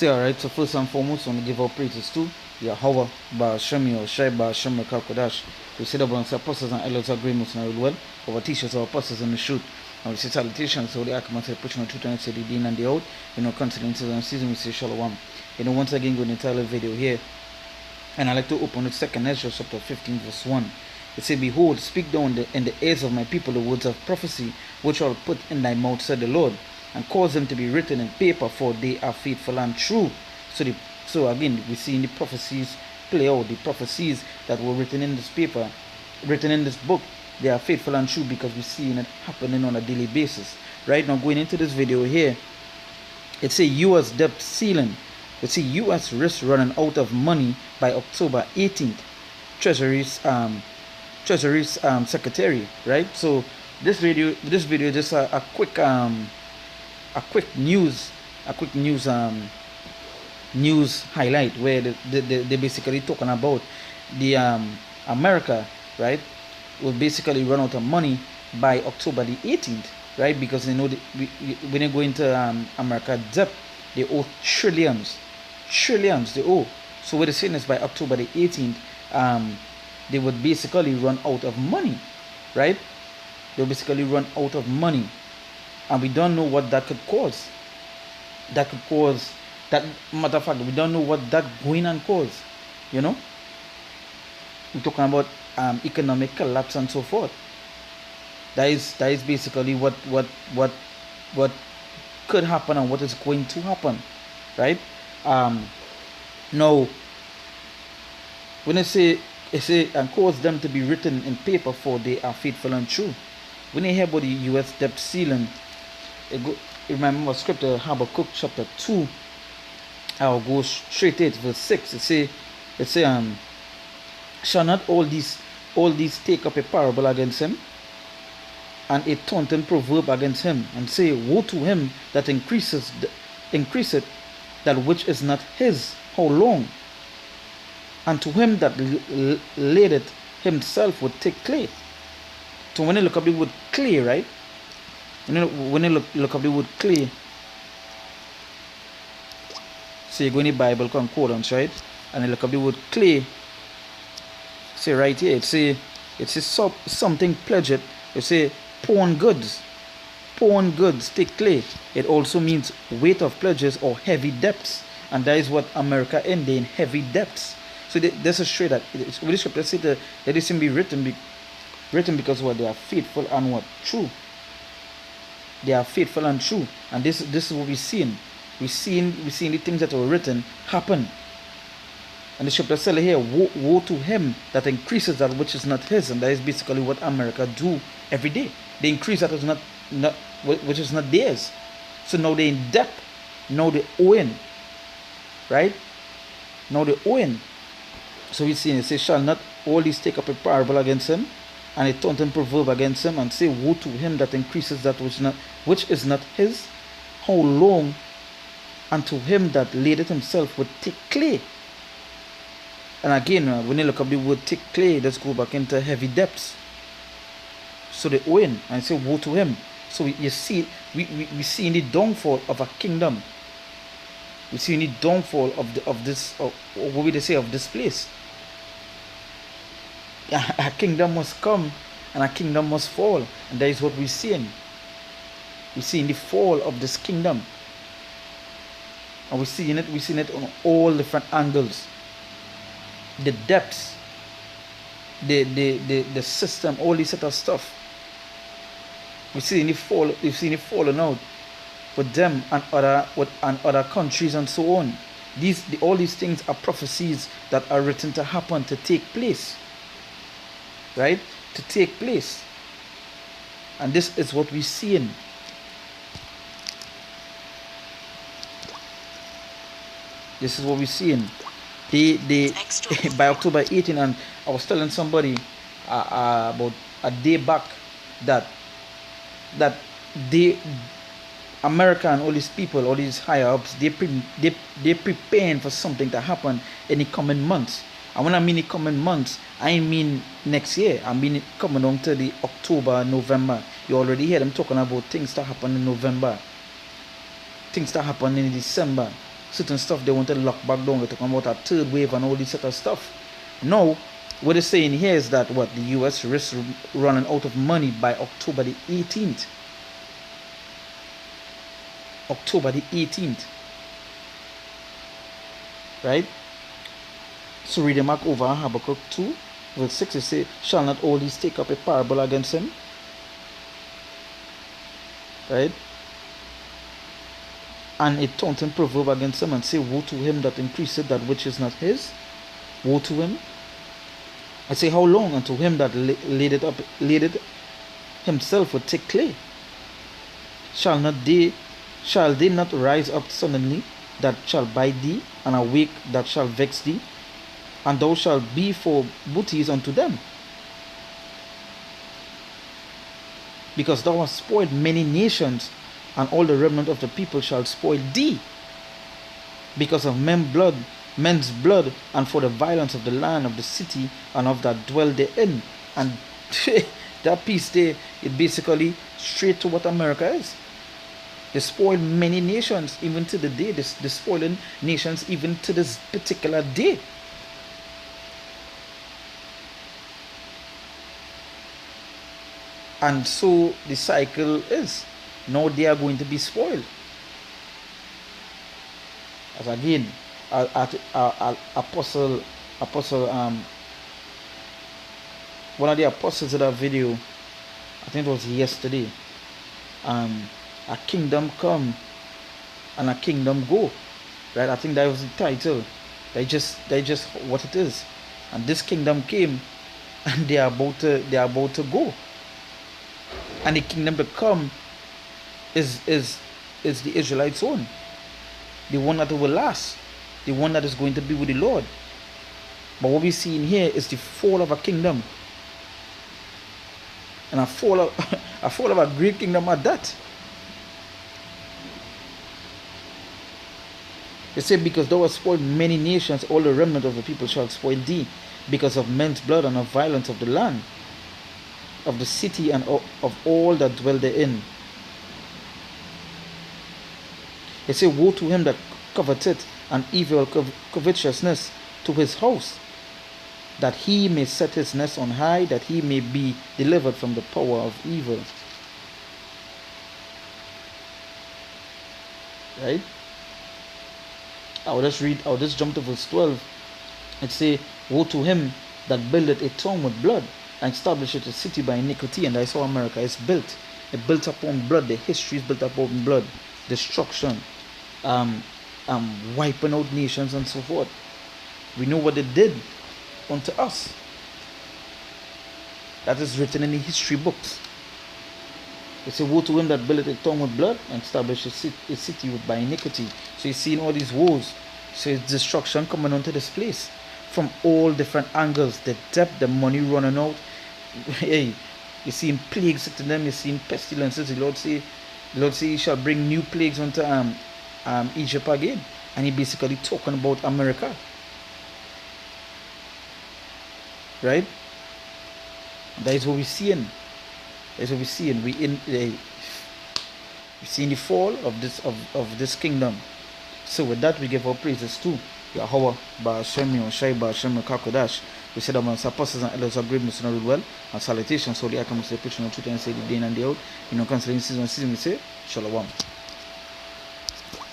Alright, so first and foremost, I want to give our praises to Yahweh, Ba'ashemi, or Shai Ba'ashemi Kalkodash. We say the brothers, apostles, and elders agreements and well, our teachers, our apostles in the shoot. And we say salutations, so the Akaman said, pushing the truth and say the Dean and the out. Constantly in season, we say Shalom. Once again, going to tell a video here. And I like to open the second Ezra chapter 15, verse 1. It says, Behold, speak down in the ears of my people the words of prophecy, which I'll put in thy mouth, said the Lord, and cause them to be written in paper, for they are faithful and true. So again, we see in the prophecies play out, the prophecies that were written in this paper, written in this book, they are faithful and true because we're seeing it happening on a daily basis. Right now, going into this video here, it says U.S. debt ceiling. It says U.S. risk running out of money by October 18th. Treasury's secretary, right? So this video just a quick news highlight where they basically talking about the America, right, will basically run out of money by October the 18th, right? Because they know when they go into America debt, they owe trillions they owe. So what they're saying is by October the 18th, they would basically run out of money, right? They'll basically run out of money, and we don't know what that could cause. That matter of fact, we don't know what that going and cause. We're talking about economic collapse and so forth. That is basically what could happen and what is going to happen, right? Now, when I say and cause them to be written in paper, for they are faithful and true. When you hear about the U.S. debt ceiling, remember scripture Habakkuk chapter 2. I'll go straight to it, verse 6. It say, shall not all these take up a parable against him, and a taunting proverb against him, and say, woe to him that increaseth that which is not his, how long? And to him that laid it himself would take clay. So when you look up the word clay, right? When you look up the word clay, so you go in the Bible concordance, right? And you look up the word clay. Say right here, it say something pledged. It say pawn goods, take clay. It also means weight of pledges or heavy debts, and that is what America ended in, heavy debts. So this is straight that with the scripture say that it can be written because what they are faithful and what true. They are faithful and true, and this is what we're seeing. We're seeing the things that were written happen. And the scripture says here, woe to him that increases that which is not his, and that is basically what America do every day. They increase that which is not theirs. So now they're in debt. Now they're owing, right? Now they're owing. So we see it says, shall not all these take up a parable against him, and a taunting proverb against him, and say, woe to him that increases that which is not his, how long? And to him that laid it himself would take clay. And again, when you look up the word take clay, let's go back into heavy debts. So they owing, and say, woe to him. So you see, we see in the downfall of a kingdom. We see in the downfall of this, what would they say, of this place. A kingdom must come and a kingdom must fall, and that is what we're seeing. We're seeing the fall of this kingdom, and we're seeing it on all different angles. The depths, the system, all this sort of stuff. We're seeing the fall. We've seen it falling out with them and other countries and so on. All these things are prophecies that are written to happen, to take place. Right? To take place. And this is what we're seeing. This is what we're seeing. They by October 18, and I was telling somebody about a day back that America and all these people, all these higher ups, they're preparing for something to happen in the coming months. And when I mean the coming months, I mean next year. I mean it coming on to the October, November. You already hear them talking about things that happen in November, things that happen in December, certain stuff they want to lock back down. They're talking about a third wave and all this sort of stuff. Now, what they're saying here is that what the US risks running out of money by October the 18th. October the 18th. Right? So read them back over Habakkuk 2, verse 6. It says, shall not all these take up a parable against him? Right? And a taunting proverb against him, and say, woe to him that increaseth that which is not his. Woe to him. I say, how long? Unto him that laid it himself with thick clay. Shall they not rise up suddenly that shall bite thee, and awake that shall vex thee? And thou shalt be for booties unto them. Because thou hast spoiled many nations, and all the remnant of the people shall spoil thee. Because of men's blood, and for the violence of the land, of the city, and of that dwell therein. And that piece there, it basically straight to what America is. They spoiled many nations even to the day. They're spoiling nations even to this particular day. And so the cycle is, now they are going to be spoiled. As again, apostle, one of the apostles did a video, I think it was yesterday. A kingdom come and a kingdom go. Right? I think that was the title. They just what it is. And this kingdom came, and they are about to go. And the kingdom to come is the Israelites' own. The one that will last. The one that is going to be with the Lord. But what we see in here is the fall of a kingdom. And a fall of a great kingdom at that. They say, because thou hast spoiled many nations, all the remnant of the people shall spoil thee, because of men's blood and of violence of the land, of the city, and of all that dwell therein. They say, woe to him that coveteth an evil covetousness to his house, that he may set his nest on high, that he may be delivered from the power of evil. Right? I'll just jump to verse 12. It say, woe to him that buildeth a town with blood, and establisheth a city by iniquity. And that's how America is built. It built upon blood. The history is built upon blood. Destruction. Wiping out nations and so forth. We know what they did unto us. That is written in the history books. It says, woe to him that buildeth a town with blood, and established a city by iniquity. So you're seeing all these woes. So it's destruction coming onto this place from all different angles. The debt, the money running out. Hey, you're seeing plagues to them. You're seeing pestilences. The Lord say he shall bring new plagues onto Egypt again. And he basically talking about America. Right? That is what we're seeing. That's what we're seeing. We're seeing the fall of this kingdom. So with that, we give our praises to Yahweh, Ba'ashem, Yoshai, Ba'ashem, Kakodash. We said amongst apostles and elders of greatness and well, and salutations. So the I come to the preaching of truth and say the day and day out. You know, concerning season, we say, Shalom.